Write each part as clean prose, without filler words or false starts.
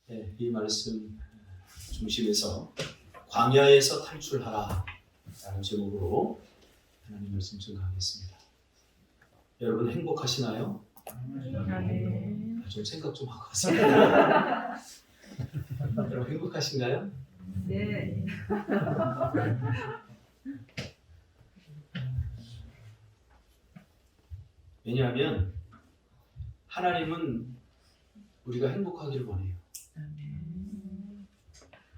네, 이 말씀 중심에서 광야에서 탈출하라 라는 제목으로 하나님 말씀 증거하겠습니다. 여러분 행복하시나요? 좀 생각 좀 하고 가세요. 여러분 행복하신가요? 네. 왜냐하면 하나님은 우리가 행복하기를 원해요.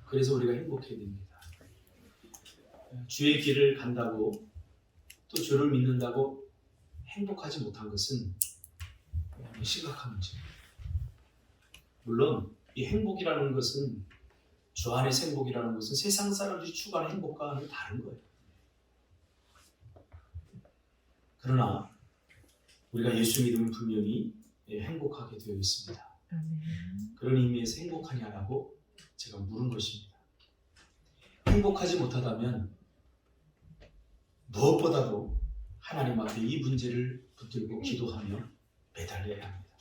그래서 우리가 행복해야 됩니다. 주의 길을 간다고 또 주를 믿는다고 행복하지 못한 것은 심각한 문제입니다. 물론 이 행복이라는 것은 주 안에서 행복이라는 것은 세상 사람들이 추구하는 행복과는 다른 거예요. 그러나 우리가 예수 믿으면 분명히 행복하게 되어 있습니다. 그런 의미에서 행복하냐라고 제가 물은 것입니다. 행복하지 못하다면 무엇보다도 하나님 앞에 이 문제를 붙들고 기도하며 매달려야 합니다.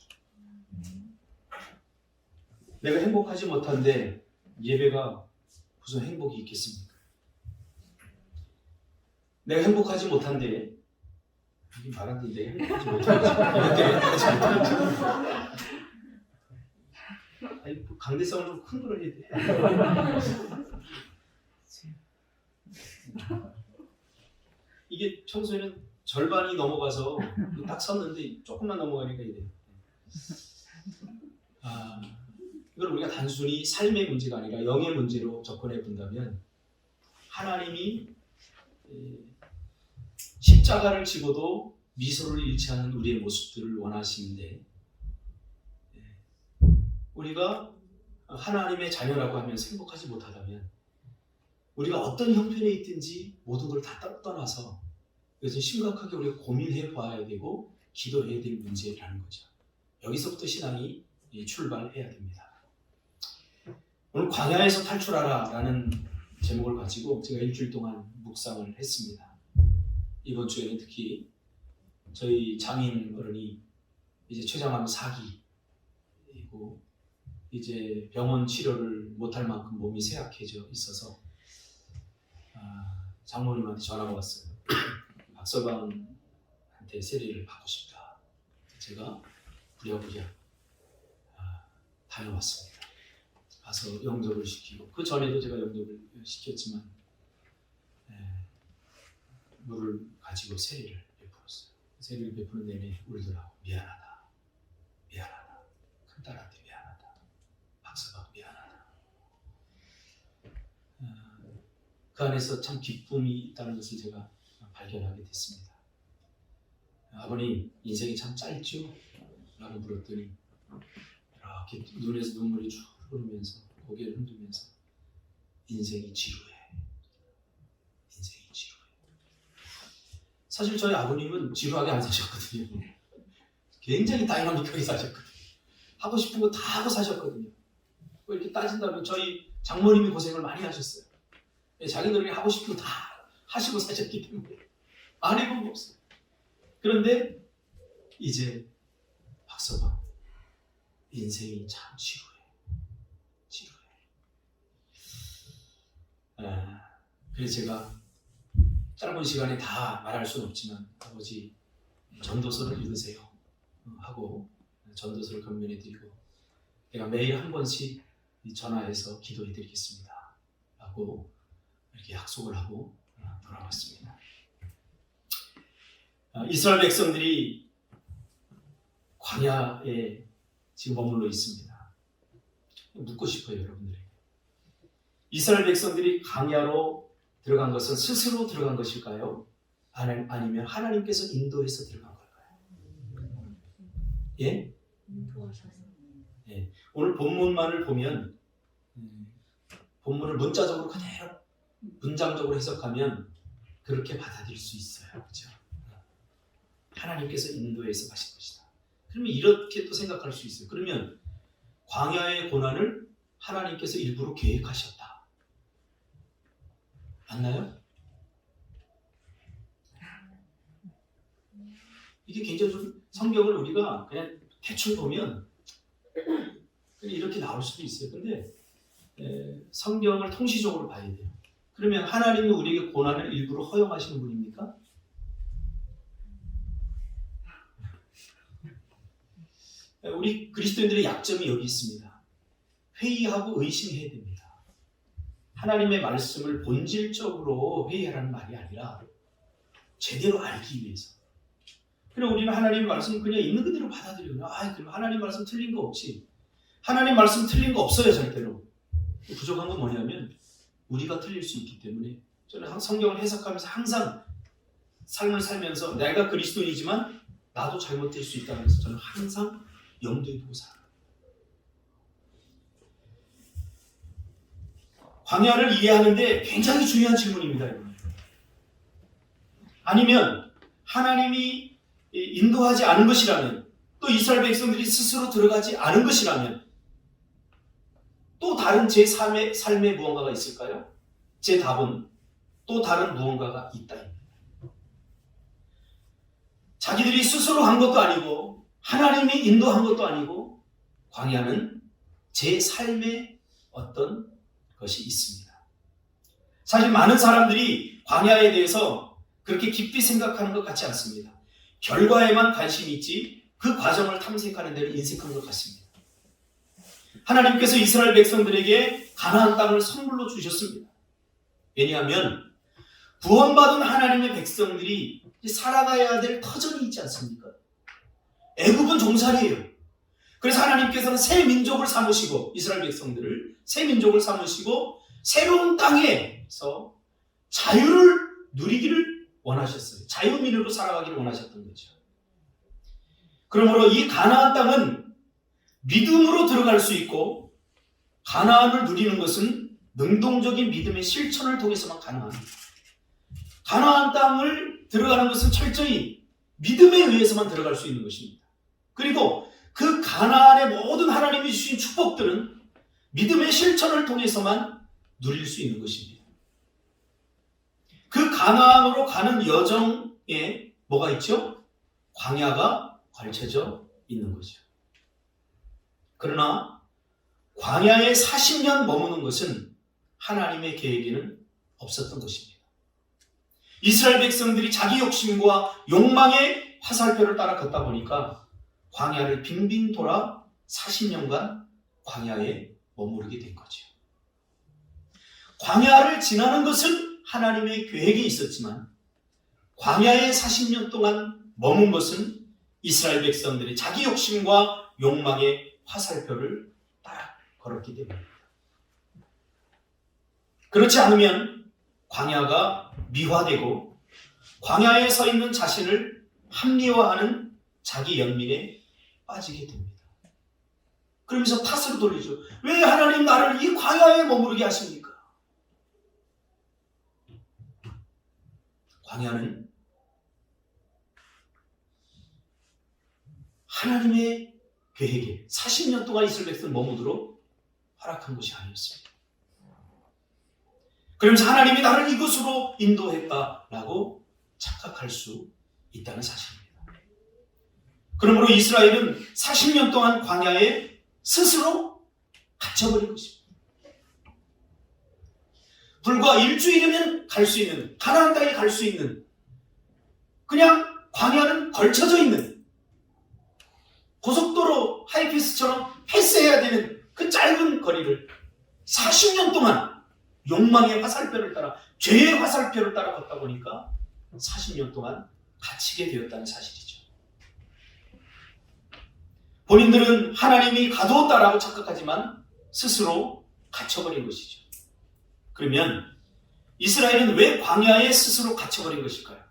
내가 행복하지 못한데 예배가 무슨 행복이 있겠습니까? 내가 행복하지 못한데 이게 말하는데 행복하지 못하지. 아니 강대성을 좀 큰 걸 해야 돼. 이게 평소에는 절반이 넘어가서 딱 섰는데 조금만 넘어가니까 이래. 이걸 우리가 단순히 삶의 문제가 아니라 영의 문제로 접근해 본다면 하나님이 십자가를 지고도 미소를 잃지 않는 우리의 모습들을 원하시는데 우리가 하나님의 자녀라고 하면서 행복하지 못하다면 우리가 어떤 형편에 있든지 모든 걸 다 떠나서 이것은 심각하게 우리가 고민해 봐야 되고 기도해야 될 문제라는 거죠. 여기서부터 신앙이 출발해야 됩니다. 오늘 광야에서 탈출하라 라는 제목을 가지고 제가 일주일 동안 묵상을 했습니다. 이번 주에는 특히 저희 장인 어른이 이제 췌장암 4기이고 이제 병원 치료를 못할 만큼 몸이 쇠약해져 있어서 장모님한테 전화가 왔어요. 박서방한테 세례를 받고 싶다. 제가 부랴부랴 다녀왔습니다. 가서 영접을 시키고 그 전에도 제가 영접을 시켰지만 물을 가지고 세례를 베풀었어요. 세례를 베푸는 내내 울더라고. 미안하다. 큰딸한테 미안하다. 박서방 미안하다. 그 안에서 참 기쁨이 있다는 것을 제가 발견하게 됐습니다. 아버님 인생이 참 짧죠? 라고 물었더니 이렇게 눈에서 눈물이 쭉 흐르면서 고개를 흔들면서 인생이 지루해. 사실 저희 아버님은 지루하게 안 사셨거든요. 굉장히 다이나믹하게 사셨거든요. 하고 싶은 거 다 하고 사셨거든요. 이렇게 따진다면 저희 장모님이 고생을 많이 하셨어요. 자기들이 하고 싶은 거 다 하시고 사셨기 때문에 안 해본 거 없어요. 그런데 이제 박서방 인생이 참 지루해. 그래서 제가 짧은 시간에 다 말할 수는 없지만 아버지 전도서를 읽으세요 하고 전도서를 건면해 드리고 내가 매일 한 번씩 전화해서 기도해 드리겠습니다 라고 이렇게 약속을 하고 돌아왔습니다. 이스라엘 백성들이 광야에 지금 머물러 있습니다. 묻고 싶어요 여러분들에게. 이스라엘 백성들이 광야로 들어간 것은 스스로 들어간 것일까요? 아니면 하나님께서 인도해서 들어간 걸까요? 예? 예. 오늘 본문만을 보면 본문을 문자적으로 그대로 문장적으로 해석하면 그렇게 받아들일 수 있어요. 그렇죠? 하나님께서 인도해서 가신 것이다. 그러면 이렇게 또 생각할 수 있어요. 그러면 광야의 고난을 하나님께서 일부러 계획하셨다. 맞나요? 이게 굉장히 좀 성경을 우리가 그냥 대충 보면 이렇게 나올 수도 있어요. 근데 성경을 통시적으로 봐야 돼요. 그러면 하나님은 우리에게 고난을 일부러 허용하시는 분입니까? 우리 그리스도인들의 약점이 여기 있습니다. 회의하고 의심해야 됩니다. 하나님의 말씀을 본질적으로 회의하라는 말이 아니라 제대로 알기 위해서. 그럼 우리는 하나님의 말씀을 그냥 있는 그대로 받아들여요. 그럼 하나님 말씀 틀린 거 없지. 하나님 말씀 틀린 거 없어요, 절대로. 부족한 건 뭐냐면 우리가 틀릴 수 있기 때문에 저는 성경을 해석하면서 항상 삶을 살면서 내가 그리스도인이지만 나도 잘못될 수 있다는 것을 저는 항상 염두에 두고 살아요. 광야를 이해하는데 굉장히 중요한 질문입니다. 여러분. 아니면 하나님이 인도하지 않은 것이라면, 또 이스라엘 백성들이 스스로 들어가지 않은 것이라면 또 다른 제 삶에 무언가가 있을까요? 제 답은 또 다른 무언가가 있다입니다. 자기들이 스스로 한 것도 아니고 하나님이 인도한 것도 아니고 광야는 제 삶의 어떤 것이 있습니다. 사실 많은 사람들이 광야에 대해서 그렇게 깊이 생각하는 것 같지 않습니다. 결과에만 관심이 있지 그 과정을 탐색하는 데는 인색한 것 같습니다. 하나님께서 이스라엘 백성들에게 가나안 땅을 선물로 주셨습니다. 왜냐하면 구원받은 하나님의 백성들이 살아가야 될 터전이 있지 않습니까? 애굽은 종살이에요. 그래서 하나님께서는 새 민족을 삼으시고, 이스라엘 백성들을 새 민족을 삼으시고 새로운 땅에서 자유를 누리기를 원하셨어요. 자유민으로 살아가기를 원하셨던 거죠. 그러므로 이 가나안 땅은 믿음으로 들어갈 수 있고, 가나안을 누리는 것은 능동적인 믿음의 실천을 통해서만 가능합니다. 가나안 땅을 들어가는 것은 철저히 믿음에 의해서만 들어갈 수 있는 것입니다. 그리고 그 가나안의 모든 하나님이 주신 축복들은 믿음의 실천을 통해서만 누릴 수 있는 것입니다. 그 가나안으로 가는 여정에 뭐가 있죠? 광야가 걸쳐져 있는 거죠. 그러나 광야에 40년 머무는 것은 하나님의 계획에는 없었던 것입니다. 이스라엘 백성들이 자기 욕심과 욕망의 화살표를 따라 걷다 보니까 광야를 빙빙 돌아 40년간 광야에 머무르게 된 거죠. 광야를 지나는 것은 하나님의 계획에 있었지만 광야에 40년 동안 머문 것은 이스라엘 백성들이 자기 욕심과 욕망의 화살표를 따라 걸었기 때문입니다. 그렇지 않으면 광야가 미화되고 광야에 서 있는 자신을 합리화하는 자기 연민에 빠지게 됩니다. 그러면서 탓으로 돌리죠. 왜 하나님 나를 이 광야에 머무르게 하십니까? 광야는 하나님의 계획에 40년 동안 이스라엘 백성을 머무도록 허락한 것이 아니었습니다. 그러면서 하나님이 나를 이곳으로 인도했다라고 착각할 수 있다는 사실입니다. 그러므로 이스라엘은 40년 동안 광야에 스스로 갇혀버린 것입니다. 불과 일주일이면 갈 수 있는, 가나안 땅에 갈 수 있는, 그냥 광야는 걸쳐져 있는, 고속도로 하이패스처럼 패스해야 되는 그 짧은 거리를 40년 동안 욕망의 화살표를 따라, 죄의 화살표를 따라 걷다 보니까 40년 동안 갇히게 되었다는 사실이죠. 본인들은 하나님이 가두었다라고 착각하지만 스스로 갇혀버린 것이죠. 그러면 이스라엘은 왜 광야에 스스로 갇혀버린 것일까요?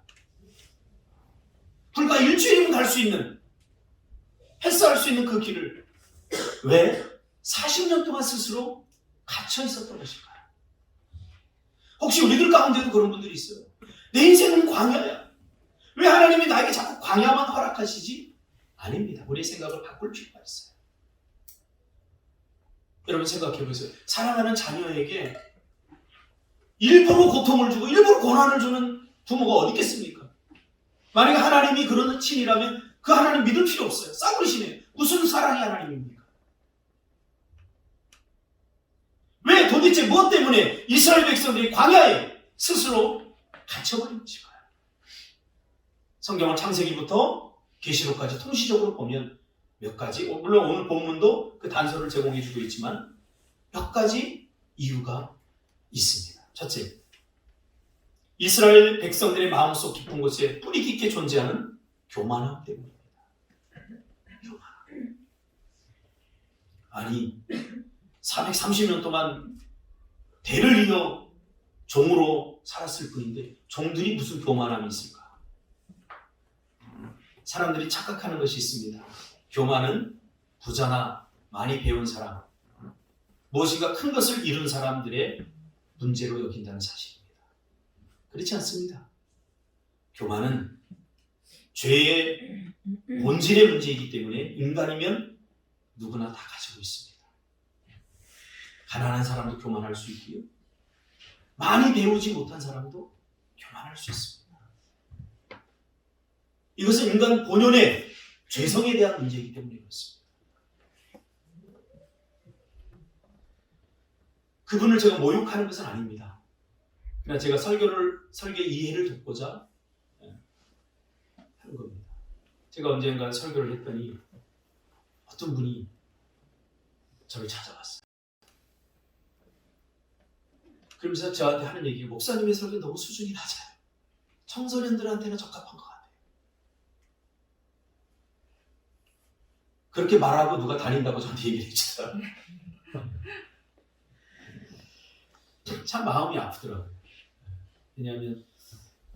불과 일주일이면 갈 수 있는, 패스할 수 있는 그 길을 왜 40년 동안 스스로 갇혀 있었던 것일까요? 혹시 우리들 가운데도 그런 분들이 있어요. 내 인생은 광야야. 왜 하나님이 나에게 자꾸 광야만 허락하시지? 아닙니다. 우리의 생각을 바꿀 필요가 있어요. 여러분 생각해 보세요. 사랑하는 자녀에게 일부러 고통을 주고 일부러 고난을 주는 부모가 어디 있겠습니까? 만약에 하나님이 그러는 친이라면 그 하나님 믿을 필요 없어요. 싸구리시네요. 무슨 사랑이 하나님입니까? 도대체 무엇 때문에 이스라엘 백성들이 광야에 스스로 갇혀버린 것일까요? 성경을 창세기부터 계시록까지 통시적으로 보면 몇 가지, 물론 오늘 본문도 그 단서를 제공해 주고 있지만 몇 가지 이유가 있습니다. 첫째, 이스라엘 백성들의 마음속 깊은 곳에 뿌리 깊게 존재하는 교만함 때문입니다. 교만함. 아니, 430년 동안 대를 이어 종으로 살았을 뿐인데 종들이 무슨 교만함이 있을까? 사람들이 착각하는 것이 있습니다. 교만은 부자나 많이 배운 사람, 무엇인가 큰 것을 이룬 사람들의 문제로 여긴다는 사실입니다. 그렇지 않습니다. 교만은 죄의 본질의 문제이기 때문에 인간이면 누구나 다 가지고 있습니다. 가난한 사람도 교만할 수 있고요. 많이 배우지 못한 사람도 교만할 수 있습니다. 이것은 인간 본연의 죄성에 대한 문제이기 때문에 그렇습니다. 그분을 제가 모욕하는 것은 아닙니다. 그냥 제가 설교 이해를 돕고자 하는 겁니다. 제가 언젠가 설교를 했더니 어떤 분이 저를 찾아왔어요. 그러면서 저한테 하는 얘기가 목사님의 설교는 너무 수준이 낮아요. 청소년들한테는 적합한 것 같아요. 그렇게 말하고 누가 다닌다고 저한테 얘기를 해주더라고요. 참 마음이 아프더라고요. 왜냐하면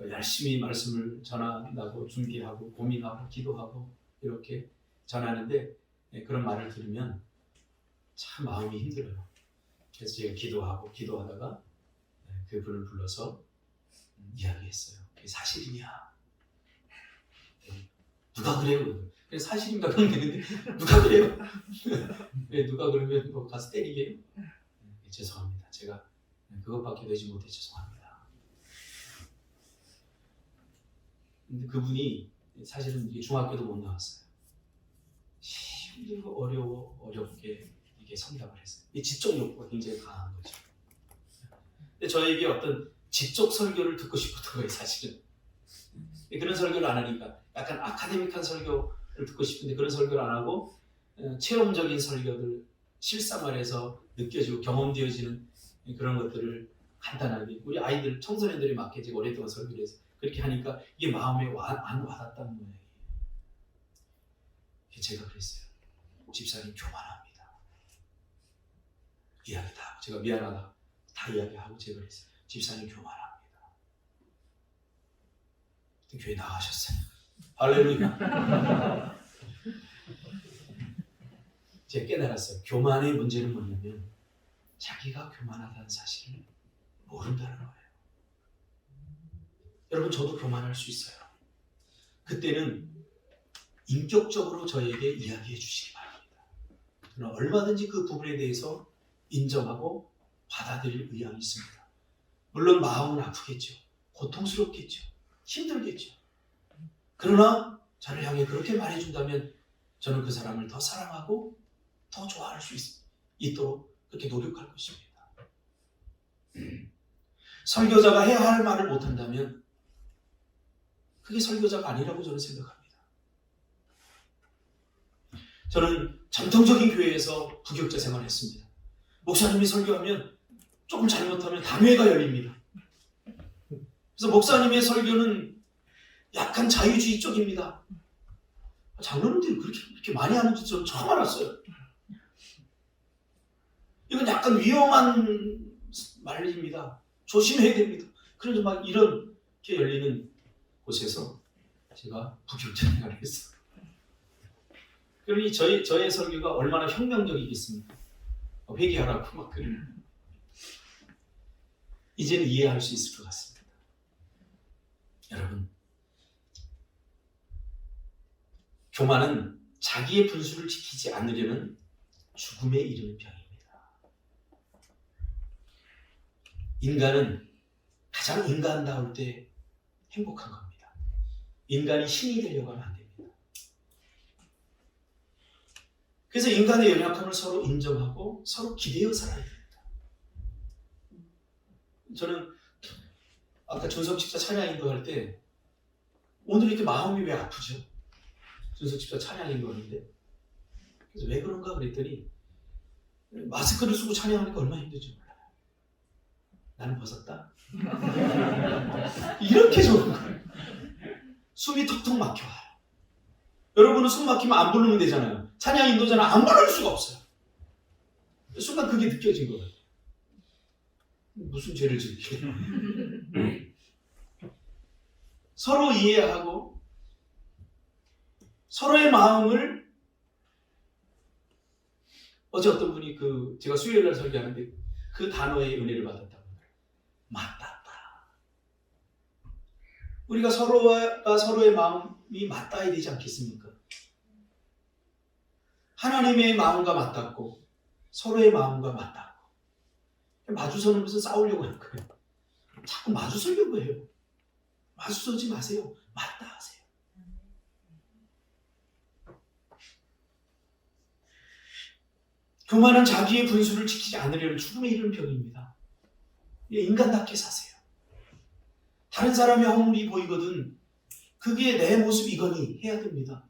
열심히 말씀을 전한다고 준비하고 고민하고 기도하고 이렇게 전하는데 그런 말을 들으면 참 마음이 힘들어요. 그래서 제가 기도하다가 그분을 불러서 이야기했어요. 그게 사실이냐? 누가 그래요? 그래서 사실인가 그러면 되는데 누가 그래요? 누가 그러면 뭐 가서 때리게요? 죄송합니다. 제가 그것밖에 되지 못해 죄송합니다. 근데 그분이 사실은 중학교도 못 나왔어요. 힘들고 어렵게 이게 성장을 했어요. 이 지적 욕구가 굉장히 강한 거죠. 근데 저에게 어떤 지적 설교를 듣고 싶었던 거예요, 사실은. 그런 설교를 안 하니까 약간 아카데믹한 설교를 듣고 싶은데 그런 설교를 안 하고 체험적인 설교들, 실생활에서 느껴지고 경험되어지는 그런 것들을 간단하게 우리 아이들, 청소년들이 맞게 제가 오랫동안 설교를 해서 그렇게 하니까 이게 마음에 안 와닿다는 모양이에요. 제가 그랬어요. 집사님 교만합니다. 이야기 다 하고 제가 미안하다 다 이야기하고 제가 그랬어요. 집사님 교만합니다. 교회 나가셨어요. 할렐루야. 제가 깨달았어요. 교만의 문제는 뭐냐면 자기가 교만하다는 사실을 모른다는 거예요. 여러분 저도 교만할 수 있어요. 그때는 인격적으로 저에게 이야기해 주시기 바랍니다. 저는 얼마든지 그 부분에 대해서 인정하고 받아들일 의향이 있습니다. 물론 마음은 아프겠죠. 고통스럽겠죠. 힘들겠죠. 그러나 저를 향해 그렇게 말해준다면 저는 그 사람을 더 사랑하고 더 좋아할 수 있도록 그렇게 노력할 것입니다. 설교자가 해야 할 말을 못한다면 그게 설교자가 아니라고 저는 생각합니다. 저는 전통적인 교회에서 부교육자 생활을 했습니다. 목사님이 설교하면 조금 잘못하면 당회가 열립니다. 그래서 목사님의 설교는 약간 자유주의 쪽입니다. 장로님들이 그렇게 많이 하는지 저는 처음 알았어요. 이건 약간 위험한 말입니다. 조심해야 됩니다. 그래서 막 이렇게 열리는 곳에서 제가 부교육자 생활을 했어요. 그러니 저의 설교가 얼마나 혁명적이겠습니까? 회개하라고 막 그러는. 이제는 이해할 수 있을 것 같습니다. 여러분, 교만은 자기의 분수를 지키지 않으려는 죽음에 이르는 병입니다. 인간은 가장 인간다울 때 행복한 겁니다. 인간이 신이 되려고 하면 안 됩니다. 그래서 인간의 연약함을 서로 인정하고 서로 기대어 살아야 됩니다. 저는 아까 준석 집사 찬양 인도할 때 오늘 이렇게 마음이 왜 아프죠? 준석 집사 찬양 인도하는데 그래서 왜 그런가 그랬더니 마스크를 쓰고 찬양하니까 얼마나 힘들지 몰라요. 나는 벗었다. 이렇게 좋은 거예요. 숨이 턱턱 막혀와요. 여러분은 숨 막히면 안 부르면 되잖아요. 찬양 인도잖아. 안 부를 수가 없어요. 순간 그게 느껴진 거예요. 무슨 죄를 지으시게. 서로 이해하고 서로의 마음을 어제 어떤 분이 제가 수요일날 설교하는데 그 단어의 은혜를 받았다고 맞닿다. 우리가 서로가 서로의 마음이 맞닿아야 되지 않겠습니까? 하나님의 마음과 맞닿고 서로의 마음과 맞닿고 마주서는 것은 싸우려고 하는 거예요. 자꾸 마주서려고 해요. 마주서지 마세요. 맞닿으세요. 교만은 자기의 분수를 지키지 않으려는 죽음에 이르는 병입니다. 인간답게 사세요. 다른 사람의 허물이 보이거든 그게 내 모습이거니 해야 됩니다.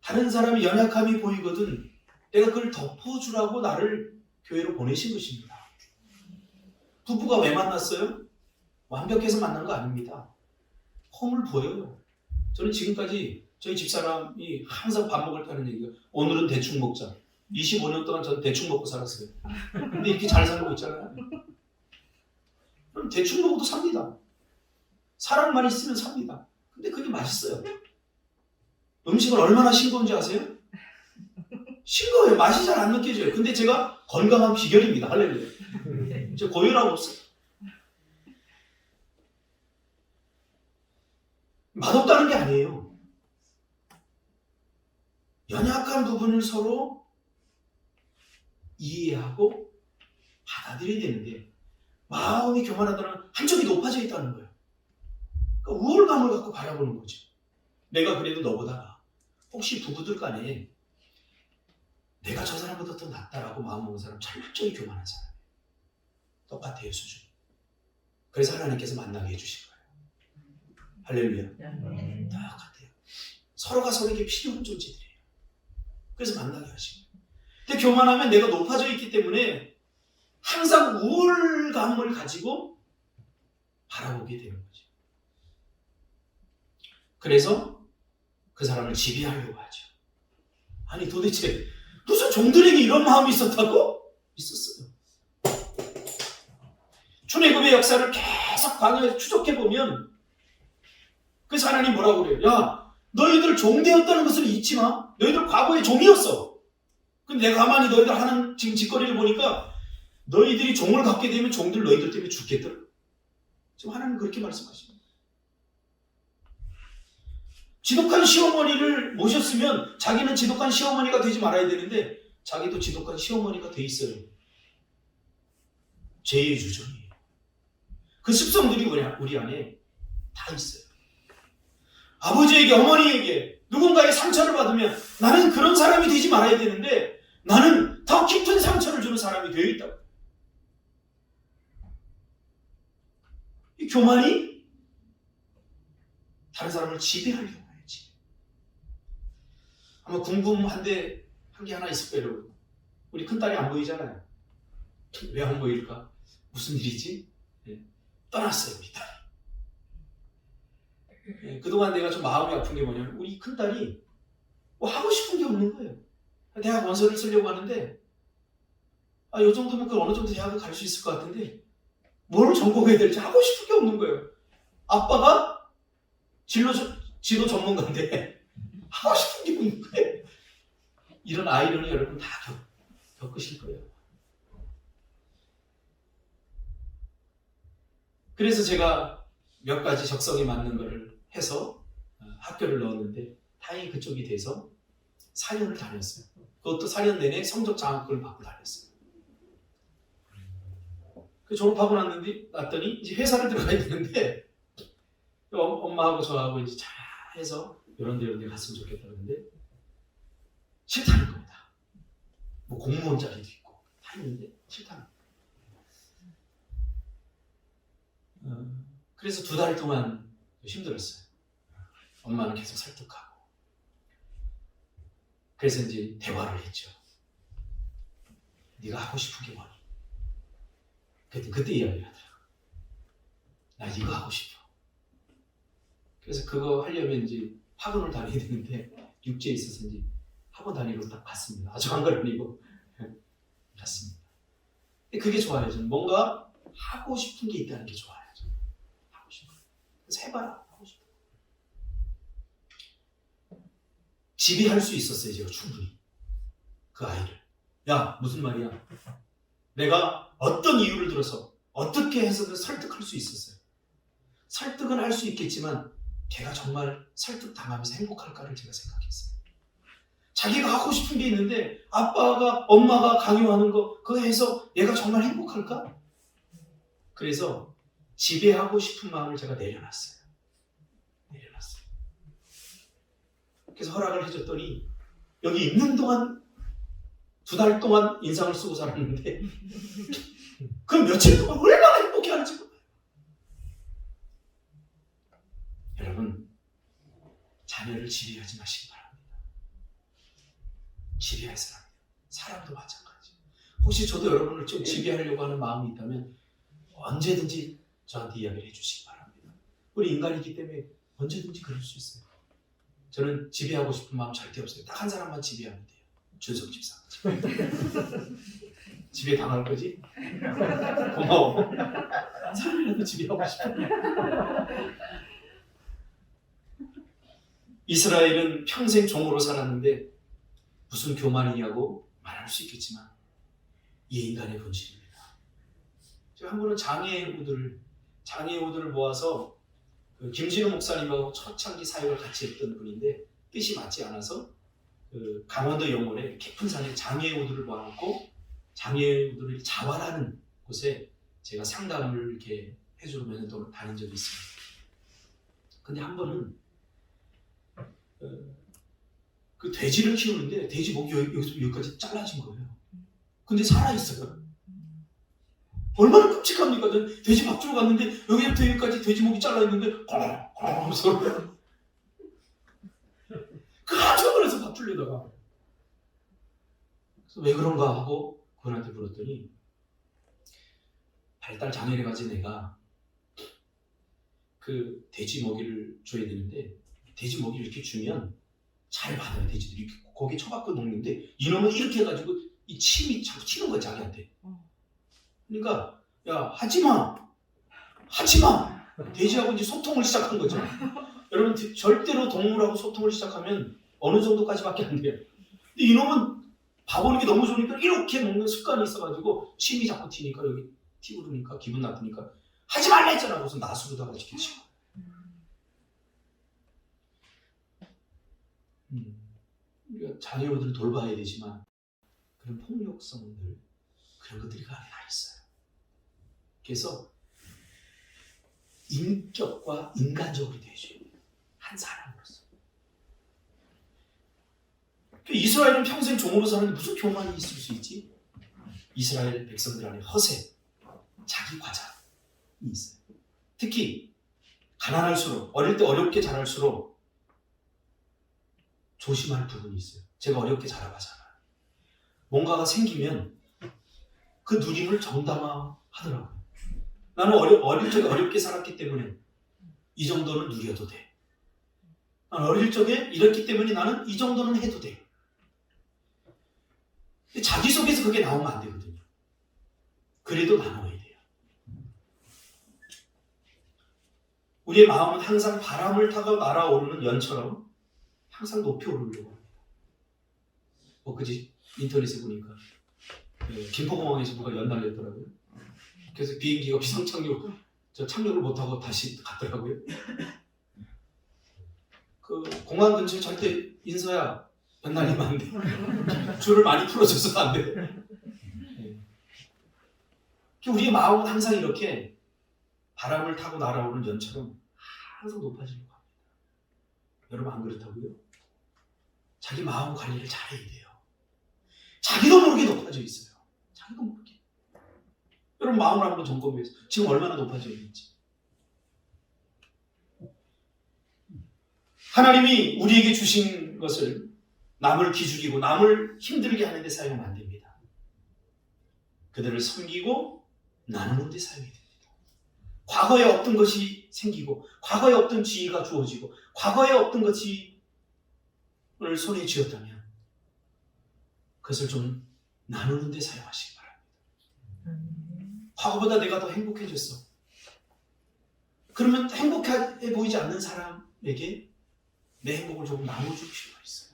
다른 사람의 연약함이 보이거든 내가 그걸 덮어주라고 나를 교회로 보내신 것입니다. 부부가 왜 만났어요? 완벽해서 만난 거 아닙니다. 허물 보여요. 저는 지금까지 저희 집사람이 항상 밥 먹을 때 하는 얘기가 오늘은 대충 먹자. 25년 동안 저는 대충 먹고 살았어요. 근데 이렇게 잘 살고 있잖아요. 그럼 대충 먹어도 삽니다. 사랑만 있으면 삽니다. 근데 그게 맛있어요. 음식을 얼마나 싱거운지 아세요? 싱거워요. 맛이 잘 안 느껴져요. 근데 제가 건강한 비결입니다. 할렐루야. 저 고혈압 없어요. 맛없다는 게 아니에요. 연약한 부분을 서로 이해하고 받아들여야 되는데 마음이 교만하다는 한쪽이 높아져 있다는 거예요. 그러니까 우월감을 갖고 바라보는 거죠. 내가 그래도 너보다 나아. 혹시 부부들 간에 내가 저 사람보다 더 낫다라고 마음먹는 사람 철저히 교만한 사람이에요. 똑같아요, 수준. 그래서 하나님께서 만나게 해주신 거예요. 할렐루야. 똑같아요. 서로가 서로에게 필요한 존재들이에요. 그래서 만나게 하신 거예요. 근데 교만하면 내가 높아져 있기 때문에 항상 우월감을 가지고 바라보게 되는 거죠. 그래서 그 사람을 지배하려고 하죠. 아니 도대체 무슨 종들에게 이런 마음이 있었다고? 있었어요. 출애굽의 역사를 계속 광야에서 추적해보면 그래서 하나님 뭐라고 그래요? 야, 너희들 종되었다는 것을 잊지 마. 너희들 과거에 종이었어. 근데 내가 가만히 너희들 하는 지금 짓거리를 보니까 너희들이 종을 갖게 되면 종들 너희들 때문에 죽겠더라. 지금 하나님 그렇게 말씀하십니다. 지독한 시어머니를 모셨으면 자기는 지독한 시어머니가 되지 말아야 되는데 자기도 지독한 시어머니가 돼 있어요. 죄의 유전이에요. 그 습성들이 우리 안에 다 있어요. 아버지에게 어머니에게 누군가의 상처를 받으면 나는 그런 사람이 되지 말아야 되는데 나는 더 깊은 상처를 주는 사람이 되어 있다고. 이 교만이 다른 사람을 지배하려고 해야지. 아마 궁금한 게 하나 있을 거예요, 여러분. 우리 큰딸이 안 보이잖아요. 왜 안 보일까? 무슨 일이지? 떠났어요, 우리 딸이. 그동안 내가 좀 마음이 아픈 게 뭐냐면 우리 큰딸이 뭐 하고 싶은 게 없는 거예요. 대학 원서를 쓰려고 하는데 이 정도면 그 어느 정도 대학을 갈 수 있을 것 같은데 뭘 전공해야 될지 하고 싶은 게 없는 거예요. 아빠가 지도 전문가인데 하고 싶은 게 없는 거예요. 이런 아이러니 여러분 다 겪으실 거예요. 그래서 제가 몇 가지 적성에 맞는 거를 해서 학교를 넣었는데 다행히 그쪽이 돼서 4년을 다녔어요. 그것도 4년 내내 성적 장학금을 받고 다녔어요. 그 졸업하고 났더니 이제 회사를 들어가야 되는데 엄마하고 저하고 이제 잘 해서 이런 데 갔으면 좋겠다 그러는데 싫다는 겁니다. 뭐 공무원 자리도 있고 다 있는데 싫다는 겁니다. 그래서 2달 동안 힘들었어요. 엄마는 계속 설득하고. 그래서 이제 대화를 했죠. 네가 하고 싶은 게 뭐니? 그때 이야기를 하더라고. 나 이거 하고 싶어. 그래서 그거 하려면 이제 학원을 다녀야 되는데 육지에 있어서 이제 학원 다니러 딱 갔습니다. 아주 한 걸 아니고 갔습니다. 그게 좋아요. 저는 뭔가 하고 싶은 게 있다는 게 좋아요. 저는. 하고 싶은 거. 그래서 해봐라. 하고 싶은 거. 지배할 수 있었어요. 제가 충분히. 그 아이를. 야, 무슨 말이야? 내가 어떤 이유를 들어서 어떻게 해서든 설득할 수 있었어요. 설득은 할 수 있겠지만 걔가 정말 설득당하면서 행복할까를 제가 생각했어요. 자기가 하고 싶은 게 있는데 아빠가 엄마가 강요하는 거 그거 해서 얘가 정말 행복할까? 그래서 지배하고 싶은 마음을 제가 내려놨어요. 그래서 허락을 해줬더니 여기 있는 동안 2달 동안 인상을 쓰고 살았는데 그 며칠 동안 얼마나 행복해하는지 몰라요. 여러분, 자녀를 지배하지 마시기 바랍니다. 지배해서는 안 돼요. 사람도 마찬가지. 혹시 저도 여러분을 좀 지배하려고 하는 마음이 있다면 언제든지 저한테 이야기를 해주시기 바랍니다. 우리 인간이기 때문에 언제든지 그럴 수 있어요. 저는 지배하고 싶은 마음 절대 없어요. 딱 한 사람만 지배하면 돼요. 준석 집사. 지배 당할 거지? 고마워. 한 사람이라도 지배하고 싶어. 이스라엘은 평생 종으로 살았는데 무슨 교만이냐고 말할 수 있겠지만 이게 인간의 본질입니다. 제가 한 번은 장애우들을 모아서 그 김진우 목사님하고 초창기 사역을 같이 했던 분인데 뜻이 맞지 않아서 그 강원도 영월에 깊은 산에 장애우들을 모아놓고 장애우들을 자활하는 곳에 제가 상담을 이렇게 해주면서 다닌 적이 있습니다. 근데 한 번은 그 돼지를 키우는데 돼지 목이 여기까지 잘라진 거예요. 근데 살아있어요. 얼마나 끔찍합니까? 전 돼지 밥 주러 갔는데 여기부터 여기까지 돼지 목이 잘라있는데 하면서 깜짝 놀라서 밥 주려다가 그래서 왜 그런가 하고 그분한테 물었더니 발달 장애를 가진 애가 그 돼지 먹이를 줘야 되는데 돼지 먹이를 이렇게 주면 잘 받아요. 돼지들이 거기에 처박고 먹는데 이놈은 이렇게 해가지고 이 침이 자꾸 튀는 거야 자기한테. 그러니까 야 하지마 돼지하고 이제 소통을 시작한 거죠. 여러분 절대로 동물하고 소통을 시작하면 어느 정도까지밖에 안 돼요. 근데 이놈은 밥 오는 게 너무 좋으니까 이렇게 먹는 습관이 있어가지고 침이 자꾸 튀니까 여기 튀고 그러니까 기분 나쁘니까 하지 말라 했잖아. 무슨 나수로다가 이렇게 치고. 우리가 자녀들을 돌봐야 되지만 그런 폭력성들 그런 것들이 그 안에 다 있어요. 그래서 인격과 인간적으로 되어줘야 돼요. 한 사람으로서. 이스라엘은 평생 종으로 사는데 무슨 교만이 있을 수 있지? 이스라엘 백성들 안에 허세, 자기 과장이 있어요. 특히 가난할수록 어릴 때 어렵게 자랄수록 조심할 부분이 있어요. 제가 어렵게 자라가잖아요. 뭔가가 생기면 그 누림을 정당화하더라고요. 나는 어릴 적에 어렵게 살았기 때문에 이 정도는 누려도 돼. 나는 어릴 적에 이랬기 때문에 나는 이 정도는 해도 돼. 근데 자기 속에서 그게 나오면 안 되거든요. 그래도 나눠야 돼요. 우리의 마음은 항상 바람을 타고 날아오르는 연처럼 항상 높이 오르려고 합니다. 그지 인터넷에 보니까 김포공항에서 누가 연 날렸더라고요. 그래서 비행기가 착륙을 못하고 다시 갔더라고요. 그 공항 근처에 절대 인서야 연 날리면 안 돼. 줄을 많이 풀어줘서 안 돼. 우리의 마음은 항상 이렇게 바람을 타고 날아오는 연처럼 항상 높아지려고 합니다. 여러분 안 그렇다고요? 자기 마음 관리를 잘해야 돼요. 자기도 모르게 높아져 있어요. 자기도 모르게. 여러분 마음을 한번 점검해서 지금 얼마나 높아져 있는지. 하나님이 우리에게 주신 것을 남을 기죽이고 남을 힘들게 하는 데 사용하면 안 됩니다. 그들을 섬기고 나누는 데 사용해야 됩니다. 과거에 없던 것이 생기고 과거에 없던 지위가 주어지고 과거에 없던 것이 을 손에 쥐었다면 그것을 좀 나누는 데 사용하시기 바랍니다. 과거보다 내가 더 행복해졌어. 그러면 행복해 보이지 않는 사람에게 내 행복을 조금 나눠줄 필요가 있어요.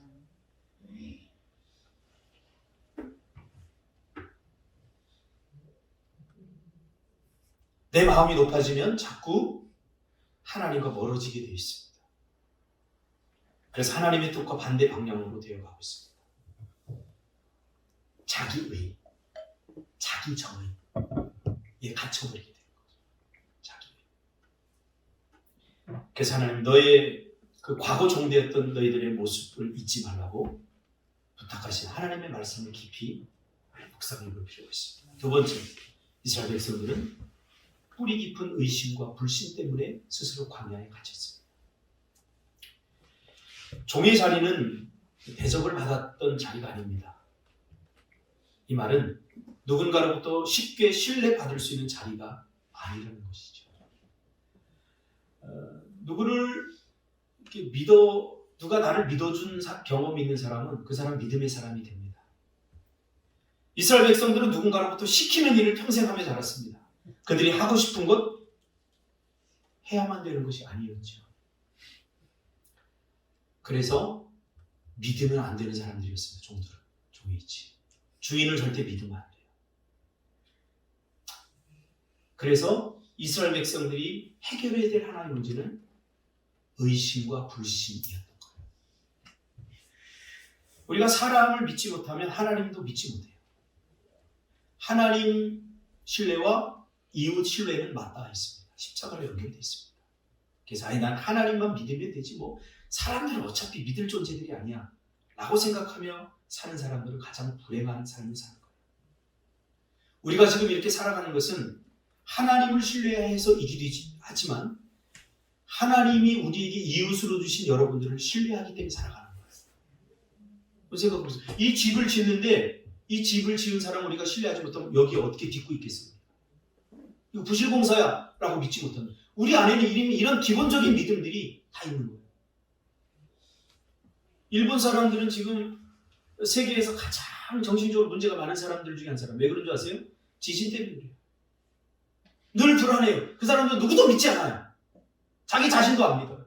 내 마음이 높아지면 자꾸 하나님과 멀어지게 되어 있습니다. 그래서 하나님의 뜻과 반대 방향으로 되어가고 있습니다. 자기의, 자기 정의에 갇혀버리게 되는 거죠. 자기의. 그래서 하나님 너의 그 과거 종되었던 너희들의 모습을 잊지 말라고 부탁하신 하나님의 말씀을 깊이 묵상해 볼 필요가 있습니다. 두 번째, 이스라엘 백성들은 뿌리 깊은 의심과 불신 때문에 스스로 광야에 갇혔습니다. 종의 자리는 대접을 받았던 자리가 아닙니다. 이 말은 누군가로부터 쉽게 신뢰받을 수 있는 자리가 아니라는 것이죠. 누구를 이렇게 누가 나를 믿어준 경험이 있는 사람은 그 사람 믿음의 사람이 됩니다. 이스라엘 백성들은 누군가로부터 시키는 일을 평생 하며 자랐습니다. 그들이 하고 싶은 것 해야만 되는 것이 아니었죠. 그래서 믿으면 안 되는 사람들이었습니다. 종들은. 종이지. 주인을 절대 믿으면 안 돼요. 그래서 이스라엘 백성들이 해결해야 될 하나의 문제는 의심과 불신이었던 거예요. 우리가 사람을 믿지 못하면 하나님도 믿지 못해요. 하나님 신뢰와 이웃 신뢰는 맞닿아 있습니다. 십자가로 연결되어 있습니다. 그래서 난 하나님만 믿으면 되지 뭐 사람들은 어차피 믿을 존재들이 아니야 라고 생각하며 사는 사람들은 가장 불행한 삶을 사는 거예요. 우리가 지금 이렇게 살아가는 것은 하나님을 신뢰해서 이기도 하지만 하나님이 우리에게 이웃으로 주신 여러분들을 신뢰하기 때문에 살아가는 거예요. 생각해보세요. 이 집을 짓는데 이 집을 지은 사람 우리가 신뢰하지 못하면 여기 어떻게 짓고 있겠습니까? 이거 부실공사야 라고 믿지 못하는 우리 안에는 이런 기본적인 믿음들이 다 있는 거예요. 일본 사람들은 지금 세계에서 가장 정신적으로 문제가 많은 사람들 중에 한 사람. 왜 그런 줄 아세요? 지진 때문에 그래요. 늘 불안해요. 그 사람들 누구도 믿지 않아요. 자기 자신도 안 믿어요.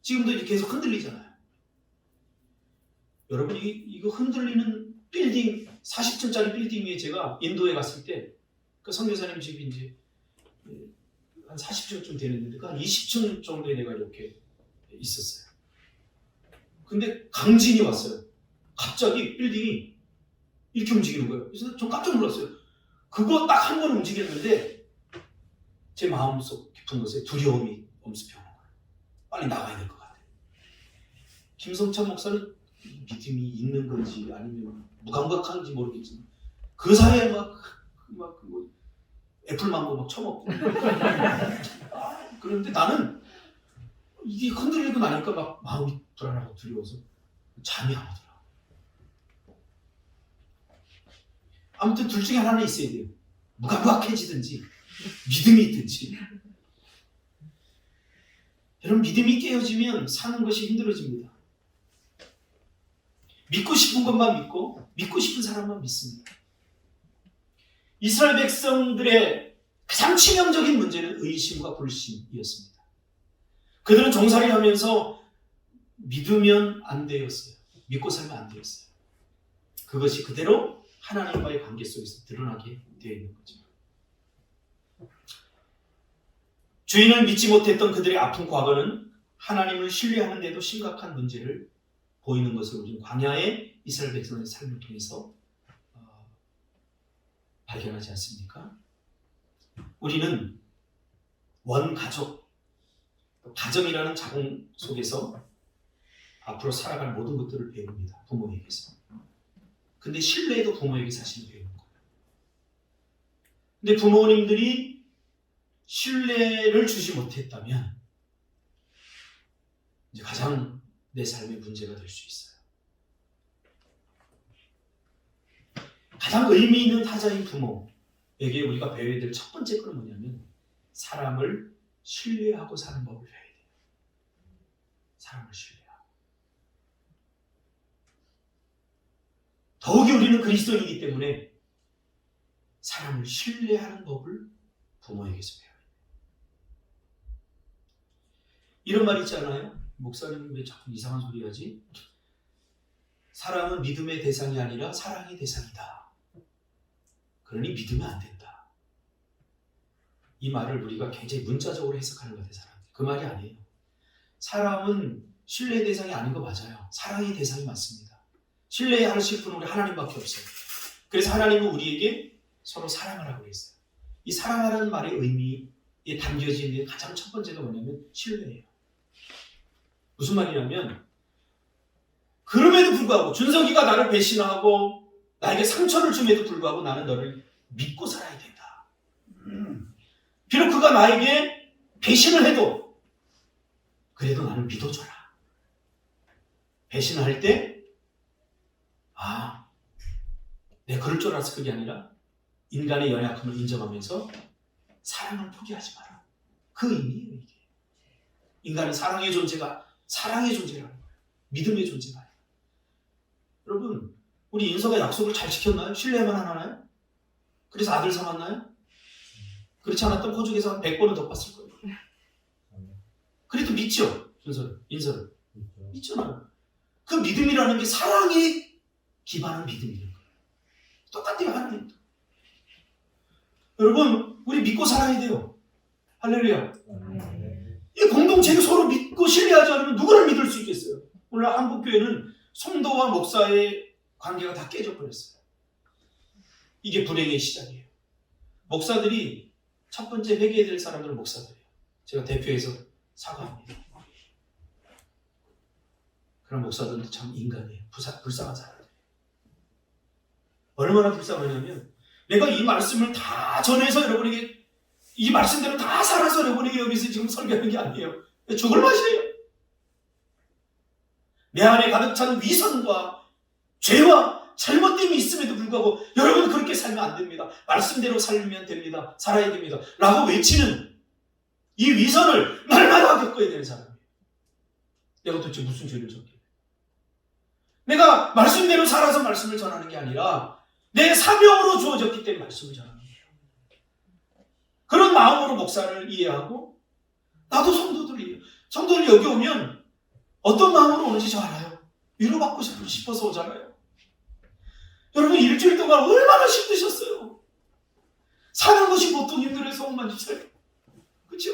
지금도 이제 계속 흔들리잖아요. 여러분 이거 흔들리는 빌딩 40층짜리 빌딩 위에 제가 인도에 갔을 때 그 선교사님 집이 이제 한 40층쯤 되는데 한 20층 정도에 내가 이렇게 있었어요. 근데 강진이 왔어요. 갑자기 빌딩이 이렇게 움직이는 거예요. 그래서 좀 깜짝 놀랐어요. 그거 딱 한 번 움직였는데 제 마음속 깊은 곳에 두려움이 엄습해오는 거예요. 빨리 나가야 될 것 같아요. 김성찬 목사는 믿음이 있는 건지 아니면 무감각한지 모르겠지만 그 사이에 뭐 애플망고 막 쳐먹고 그런데 나는 이게 흔들리고 나니까 막 마음이 불안하고 두려워서 잠이 안 오더라. 아무튼 둘 중에 하나는 있어야 돼요. 무감각해지든지 믿음이 있든지. 여러분 믿음이 깨어지면 사는 것이 힘들어집니다. 믿고 싶은 것만 믿고 믿고 싶은 사람만 믿습니다. 이스라엘 백성들의 가장 치명적인 문제는 의심과 불신이었습니다. 그들은 종살이를 하면서 믿으면 안 되었어요. 믿고 살면 안 되었어요. 그것이 그대로 하나님과의 관계 속에서 드러나게 되어 있는 거죠. 주인을 믿지 못했던 그들의 아픈 과거는 하나님을 신뢰하는 데도 심각한 문제를 보이는 것을 우리는 광야의 이스라엘 백성의 삶을 통해서 발견하지 않습니까? 우리는 원가족, 가정이라는 자궁 속에서 앞으로 살아갈 모든 것들을 배웁니다. 부모에게서. 근데 신뢰도 부모에게 사실은 배우는 거예요. 근데 부모님들이 신뢰를 주지 못했다면 이제 가장 내 삶의 문제가 될 수 있어요. 가장 의미 있는 타자인 부모에게 우리가 배워야 될 첫 번째 것은 뭐냐면 사람을 신뢰하고 사는 법을 배워야 돼요. 사람을 신뢰하고. 더욱이 우리는 그리스도인이기 때문에 사람을 신뢰하는 법을 부모에게서 배워야 돼요. 이런 말 있지 않아요? 목사님 왜 자꾸 이상한 소리 하지? 사랑은 믿음의 대상이 아니라 사랑의 대상이다. 그러니 믿으면 안 된다. 이 말을 우리가 굉장히 문자적으로 해석하는 것 같아요. 사람들이. 그 말이 아니에요. 사람은 신뢰의 대상이 아닌 거 맞아요. 사랑의 대상이 맞습니다. 신뢰하실 분은 우리 하나님밖에 없어요. 그래서 하나님은 우리에게 서로 사랑하라고 했어요. 이 사랑하라는 말의 의미에 담겨진 게 가장 첫 번째가 뭐냐면 신뢰예요. 무슨 말이냐면 그럼에도 불구하고 준석이가 나를 배신하고 나에게 상처를 줌에도 불구하고 나는 너를 믿고 살아야 된다. 비록 그가 나에게 배신을 해도 그래도 나는 믿어줘라. 배신을 할 때 내가 그럴 줄 알아서 그게 아니라 인간의 연약함을 인정하면서 사랑을 포기하지 마라. 그 의미예요. 이게. 인간은 사랑의 존재라는 거예요. 믿음의 존재가 아니라. 여러분, 우리 인서가 약속을 잘 지켰나요? 신뢰만 하나요? 그래서 아들 삼았나요? 그렇지 않았던 호적에서 한 100번은 더 봤을 거예요. 그래도 믿죠? 인서를. 믿잖아요. 그 믿음이라는 게 사랑에 기반한 믿음이에요. 똑같아요, 하나님도. 여러분, 우리 믿고 살아야 돼요. 할렐루야. 이 공동체가 서로 믿고 신뢰하지 않으면 누구를 믿을 수 있겠어요? 오늘 한국교회는 성도와 목사의 관계가 다 깨져버렸어요. 이게 불행의 시작이에요. 목사들이 첫 번째 회개해야 될 사람들은 목사들이에요. 제가 대표해서 사과합니다. 그런 목사들은 참 인간이에요. 불쌍한 사람들이에요. 얼마나 불쌍하냐면 내가 이 말씀을 다 전해서 여러분에게 이 말씀대로 다 살아서 여러분에게 여기서 지금 설교하는 게 아니에요. 죽을 맛이에요. 내 안에 가득 찬 위선과 죄와 잘못됨이 있음에도 불구하고 여러분 그렇게 살면 안 됩니다. 말씀대로 살면 됩니다. 살아야 됩니다. 라고 외치는 이 위선을 날마다 겪어야 되는 사람이에요. 내가 도대체 무슨 죄를 졌길래? 내가 말씀대로 살아서 말씀을 전하는 게 아니라 내 사명으로 주어졌기 때문에 말씀을 전하는 거예요. 그런 마음으로 목사를 이해하고 나도 성도들이 여기 오면 어떤 마음으로 오는지 저 알아요. 위로받고 싶어서 오잖아요. 여러분 일주일 동안 얼마나 힘드셨어요. 사는 것이 보통 힘들어서 온 만주세요. 그렇죠?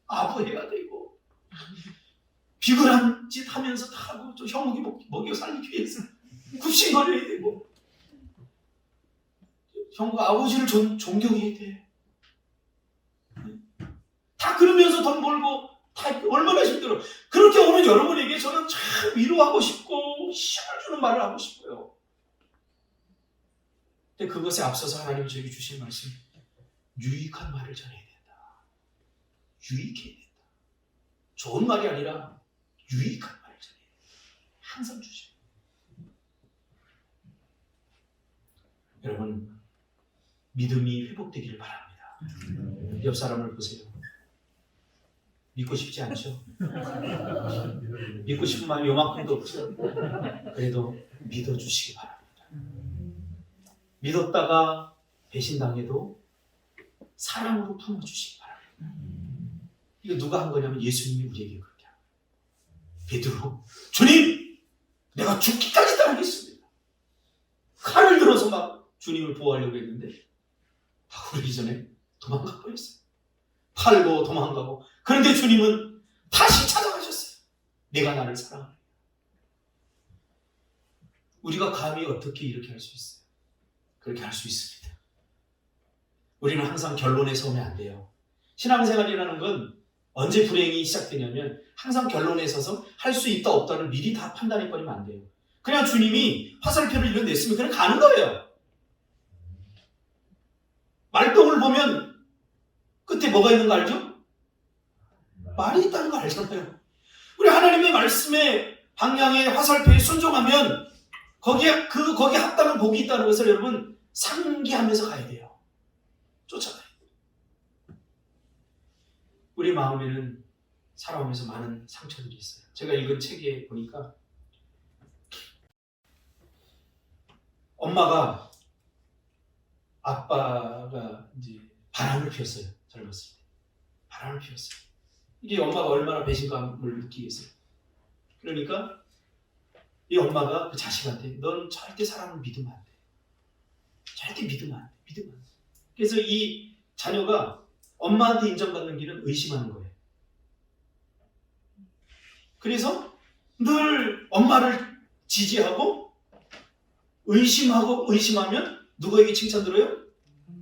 아부해야 되고 비굴한 짓 하면서 다 하고 또 형욱이 먹여 살리기 위해서 굽신거려야 되고 형과 아버지를 존경해야 돼. 다 그러면서 돈 벌고 다 얼마나 힘들어. 그렇게 오는 여러분에게 저는 참 위로하고 싶고 힘을 주는 말을 하고 싶어요. 근데 그것에 앞서서 하나님 저에게 주신 말씀 유익한 말을 전해야 된다. 유익해야 된다. 좋은 말이 아니라 유익한 말을 전해야 된다. 항상 주셔요. 여러분 믿음이 회복되기를 바랍니다. 옆 사람을 보세요. 믿고 싶지 않죠? 믿고 싶은 마음이 요만큼도 없죠? 그래도 믿어주시기 바랍니다. 믿었다가 배신당해도 사랑으로 품어주시기 바랍니다. 이거 누가 한 거냐면 예수님이 우리에게 그렇게 합니다. 베드로, 주님! 내가 죽기까지 따르겠습니다. 칼을 들어서 막 주님을 보호하려고 했는데 그러기 전에 도망가 버렸어요. 팔고 도망가고. 그런데 주님은 다시 찾아가셨어요. 내가 나를 사랑하네. 우리가 감히 어떻게 이렇게 할 수 있어요? 그렇게 할 수 있습니다. 우리는 항상 결론에 서면 안 돼요. 신앙생활이라는 건 언제 불행이 시작되냐면 항상 결론에 서서 할 수 있다 없다를 미리 다 판단해버리면 안 돼요. 그냥 주님이 화살표를 이런 냈으면 그냥 가는 거예요. 말똥을 보면 끝에 뭐가 있는 거 알죠? 말이 있다는 거 알잖아요. 우리 하나님의 말씀에 방향의 화살표에 순종하면 거기에 합당한 복이 있다는 것을 여러분 상기하면서 가야 돼요. 쫓아가요. 우리 마음에는 살아오면서 많은 상처들이 있어요. 제가 읽은 책에 보니까 엄마가 아빠가 이제 바람을 피웠어요. 젊었을 때. 바람을 피웠어요. 이게 엄마가 얼마나 배신감을 느끼겠어요. 그러니까 이 엄마가 그 자식한테 넌 절대 사람을 믿으면 안 돼. 절대 믿으면 안 돼. 믿으면 안 돼. 그래서 이 자녀가 엄마한테 인정받는 길은 의심하는 거예요. 그래서 늘 엄마를 지지하고 의심하면 누구에게 칭찬 들어요?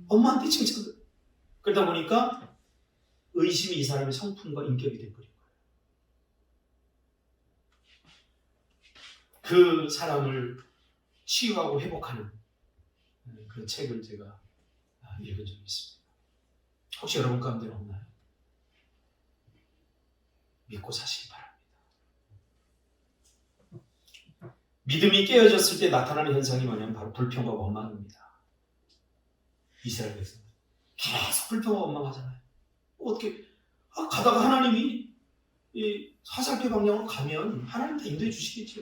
엄마한테 칭찬 들어요. 그러다 보니까 의심이 이 사람의 성품과 인격이 돼버린 거예요. 그 사람을 치유하고 회복하는 그 책을 제가 읽은 적이 있습니다. 혹시 여러분 가운데는 없나요? 믿고 사시기 바랍니다. 믿음이 깨어졌을 때 나타나는 현상이 뭐냐면 바로 불평과 원망입니다. 이스라엘 백성들 계속 불평과 원망하잖아요. 어떻게 가다가 하나님이 이 화살표 방향으로 가면 하나님 다 인도해 주시겠죠.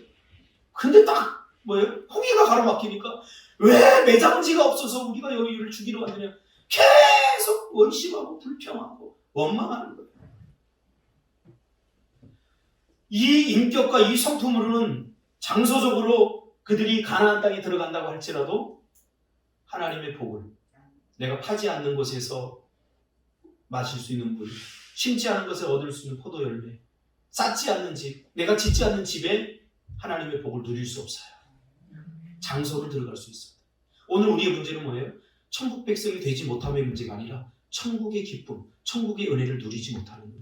근데 딱 뭐예요? 홍해가 가로막히니까 왜 매장지가 없어서 우리가 여기를 죽이러 왔느냐. 계속 원심하고 불평하고 원망하는 거예요. 이 인격과 이 성품으로는 장소적으로 그들이 가나안 땅에 들어간다고 할지라도 하나님의 복을 내가 파지 않는 곳에서 마실 수 있는 물, 심지 않은 것을 얻을 수 있는 포도 열매, 쌓지 않는 집, 내가 짓지 않는 집에 하나님의 복을 누릴 수 없어요. 장소를 들어갈 수 있습니다. 오늘 우리의 문제는 뭐예요? 천국 백성이 되지 못함의 문제가 아니라 천국의 기쁨, 천국의 은혜를 누리지 못하는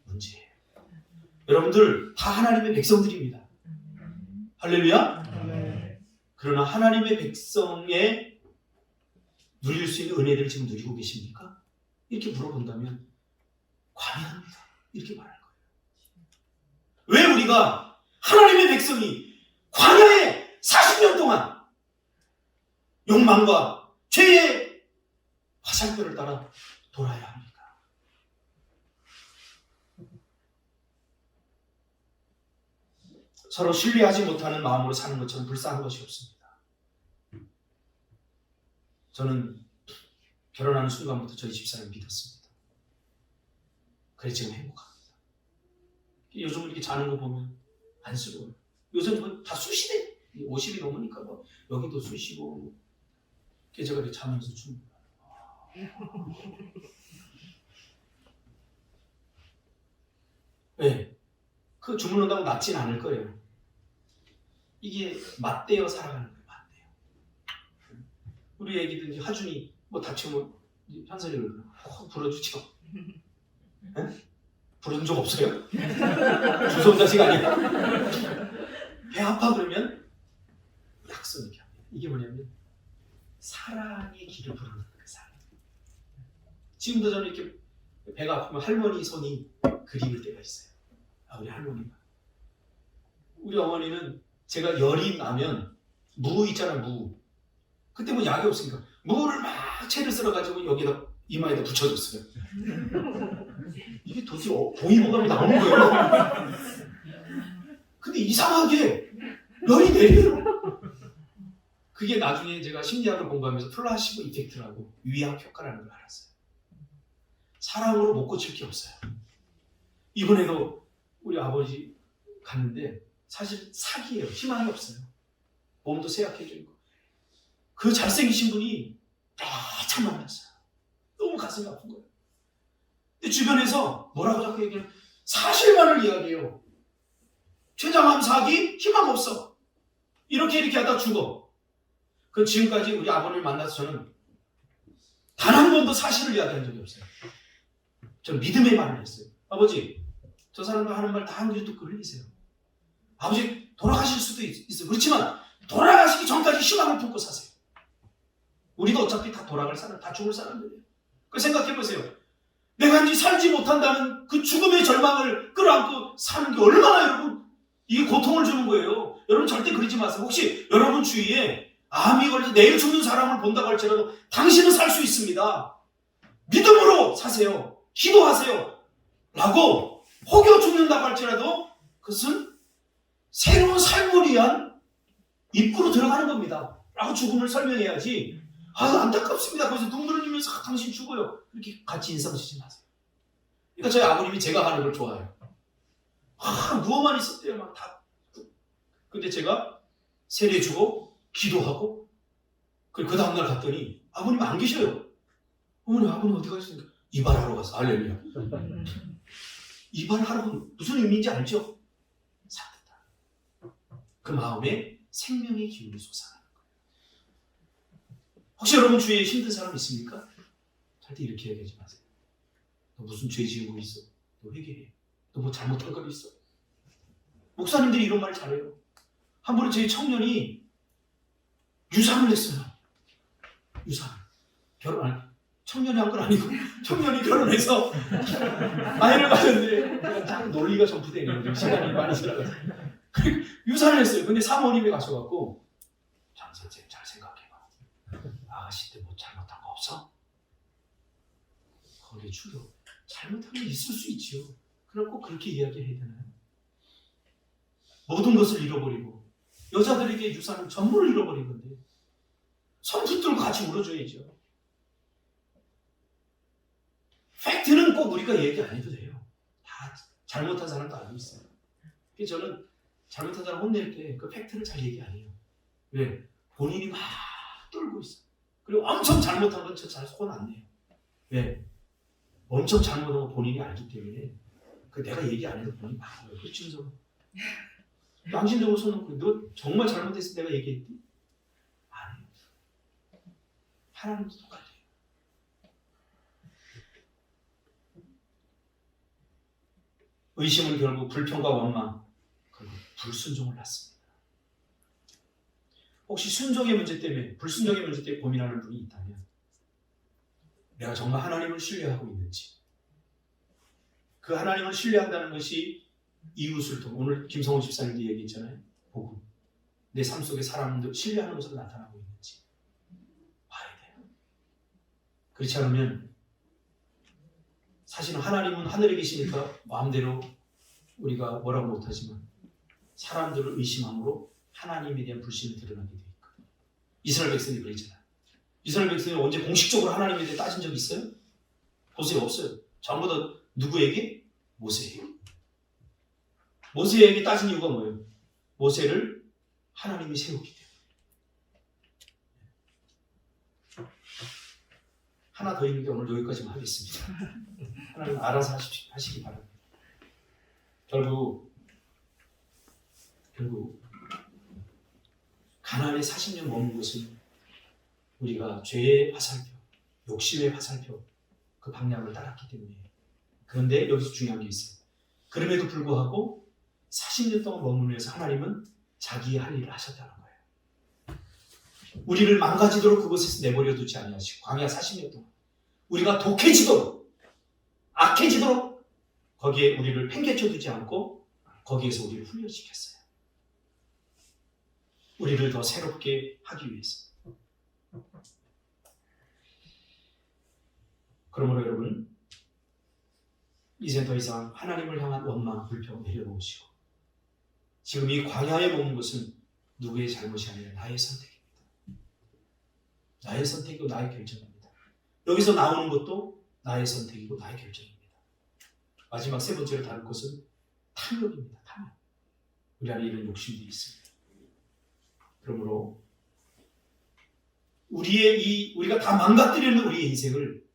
문제예요. 여러분들 다 하나님의 백성들입니다. 할렐루야? 그러나 하나님의 백성에 누릴 수 있는 은혜를 지금 누리고 계십니까? 이렇게 물어본다면 과연합니다. 이렇게 말할 거예요. 왜 우리가 하나님의 백성이 광야에 40년 동안 욕망과 죄의 화살표를 따라 돌아야 합니까? 서로 신뢰하지 못하는 마음으로 사는 것처럼 불쌍한 것이 없습니다. 저는 결혼하는 순간부터 저희 집사람을 믿었습니다. 그래 지금 행복합니다. 요즘 이렇게 자는 거 보면 안쓰러워요. 요즘 다 쑤시대. 50이 넘으니까 뭐 여기도 쑤시고 제가 이렇게 자면서 줍니다. 네. 그 주무른다고 낫지는 않을 거예요. 이게 맞대어 살아가는 거예요. 맞대요. 우리 애기들 이제 하준이 뭐 다치면 현설이를 확 불어주죠. 네? 부른 적 없어요? 주소온 자식 아니야? 배 아파 그러면 약속 이렇게 합니다. 이게 뭐냐면 사랑의 길을 부르는 그 사랑. 지금도 저는 이렇게 배가 아프면 할머니 손이 그리울 때가 있어요. 우리 할머니가. 우리 어머니는 제가 열이 나면 무 있잖아요. 무. 그때 뭐 약이 없으니까 무를 막 채를 썰어가지고 여기다 이마에다 붙여줬어요. 이게 도대체 동의보감이 나오는 거예요. 근데 이상하게 열이 내려요. 그게 나중에 제가 심리학을 공부하면서 플라시보 이펙트라고 위약 효과라는 걸 알았어요. 사랑으로 못 고칠 게 없어요. 이번에도 우리 아버지 갔는데 사실 사기예요. 희망이 없어요. 몸도 쇠약해져 있고. 그 잘생기신 분이 참 만났어요. 너무 가슴이 아픈 거예요. 근데 주변에서 뭐라고 자꾸 얘기하면 사실만을 이야기해요. 췌장암 사기 희망 없어. 이렇게 하다 죽어. 그 지금까지 우리 아버지를 만나서 저는 단 한 번도 사실을 이야기한 적이 없어요. 저는 믿음의 말을 했어요. 아버지, 저 사람도 하는 말 다 한 귀로 듣고 흘리세요. 아버지 돌아가실 수도 있어요. 그렇지만 돌아가시기 전까지 희망을 품고 사세요. 우리도 어차피 다 돌아갈 사람, 다 죽을 사람들이에요. 그 생각해 보세요. 내가 이제 살지 못한다는 그 죽음의 절망을 끌어안고 사는 게 얼마나 여러분 이게 고통을 주는 거예요. 여러분 절대 그러지 마세요. 혹시 여러분 주위에 암이 걸려서 내일 죽는 사람을 본다고 할지라도 당신은 살 수 있습니다. 믿음으로 사세요. 기도하세요. 라고 혹여 죽는다고 할지라도 그것은 새로운 삶을 위한 입구로 들어가는 겁니다. 라고 죽음을 설명해야지. 안타깝습니다. 그래서 눈물을 흘리면서 당신 죽어요. 이렇게 같이 인상 쓰지 마세요. 그러니까 저희 아버님이 제가 하는 걸 좋아해요. 누워만 있었대요. 막 다. 근데 제가 세례주고 기도하고 그 다음날 갔더니 아버님 안 계셔요. 아버님 어디 가셨습니까? 이발하러 갔어. 할렐루야. 이발하러 무슨 의미인지 알죠? 산뜻한 그 마음에 생명의 기운이 솟아나는 거예요. 혹시 여러분 주위에 힘든 사람 있습니까? 절대 이렇게 얘기하지 마세요. 너 무슨 죄 지은 거 있어? 너 회개해. 너 뭐 잘못한 거 있어? 목사님들이 이런 말 잘해요. 한 번은 저희 청년이 유산을 했어요. 유산. 청년이 한 건 아니고 청년이 결혼해서 아이를 가졌는데 딱 논리가 전부되는 시간이 많이 지나가서 유산을 했어요. 근데 사모님이 가셔갖고 장 선생님 잘 생각해봐. 아가씨 때 뭐 잘못한 거 없어? 거기에 추려. 잘못한 게 있을 수 있지요. 그럼 꼭 그렇게 이야기해야 되나요? 모든 것을 잃어버리고 여자들에게 유산은 전부를 잃어버린 건데 손 붙들고 같이 울어줘야죠. 팩트는 꼭 우리가 얘기 안 해도 돼요. 다 잘못한 사람도 알고 있어요. 그래서 저는 잘못한 사람 혼낼 때 그 팩트를 잘 얘기 안 해요. 왜? 본인이 막 떨고 있어요. 그리고 엄청 잘못한 건 저 잘 혼 안 내요. 왜? 엄청 잘못한 건 본인이 알기 때문에 그 내가 얘기 안 해도 본인이 막 그치면서 양심적으로 손 놓고 너 정말 잘못했을 때 내가 얘기했지? 안 해요. 하나님도 똑같아요. 의심은 결국 불평과 원망, 그리고 불순종을 낳습니다. 혹시 순종의 문제 때문에, 불순종의 문제 때문에 고민하는 분이 있다면 내가 정말 하나님을 신뢰하고 있는지, 그 하나님을 신뢰한다는 것이 이웃을 통해, 오늘 김성훈 집사님도 얘기했잖아요. 복음. 내 삶 속에 사람들 신뢰하는 것으로 나타나고 있는지 봐야 돼요. 그렇지 않으면 사실은 하나님은 하늘에 계시니까 마음대로 우리가 뭐라고 못하지만 사람들을 의심함으로 하나님에 대한 불신을 드러나게 되어 있거든요. 이스라엘 백성이 그랬잖아요. 이스라엘 백성이 언제 공식적으로 하나님에 대해 따진 적이 있어요? 보세요. 없어요. 전부 다 누구에게? 모세에게. 모세에게 따진 이유가 뭐예요? 모세를 하나님이 세우기 때문에. 하나 더 있는데 오늘 여기까지만 하겠습니다. 하나님 알아서 하시기 바랍니다. 결국 가나안에 40년 머문 것은 우리가 죄의 화살표, 욕심의 화살표, 그 방향을 따랐기 때문이에요. 그런데 여기서 중요한 게 있어요. 그럼에도 불구하고 40년 동안 머무면서 하나님은 자기의 할 일을 하셨다는 거예요. 우리를 망가지도록 그곳에서 내버려 두지 아니하시고 광야 40년 동안 우리가 독해지도록 악해지도록 거기에 우리를 팽개쳐 두지 않고 거기에서 우리를 훈련시켰어요. 우리를 더 새롭게 하기 위해서. 그러므로 여러분 이제 더 이상 하나님을 향한 원망, 불평 내려놓으시고 지금 이 광야에 머문 것은 누구의 잘못이 아니라 나의 선택입니다. 나의 선택이고 나의 결정입니다. 여기서 나오는 것도 나의 선택이고 나의 결정입니다. 마지막 세 번째로 다룰 것은 탐욕입니다. 탐욕. 우리 안에 이런 욕심들이 있습니다. 그러므로 우리가 다 망가뜨리는 우리의 인생을,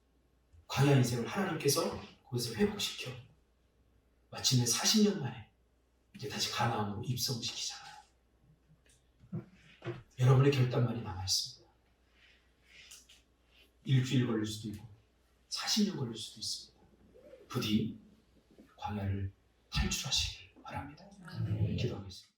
광야 인생을 하나님께서 거기서 회복시켜 마침내 40년 만에 이제 다시 가나안으로 입성시키잖아요. 여러분의 결단만이 남아있습니다. 일주일 걸릴 수도 있고 40년 걸릴 수도 있습니다. 부디 광야를 탈출하시길 바랍니다. 기도하겠습니다.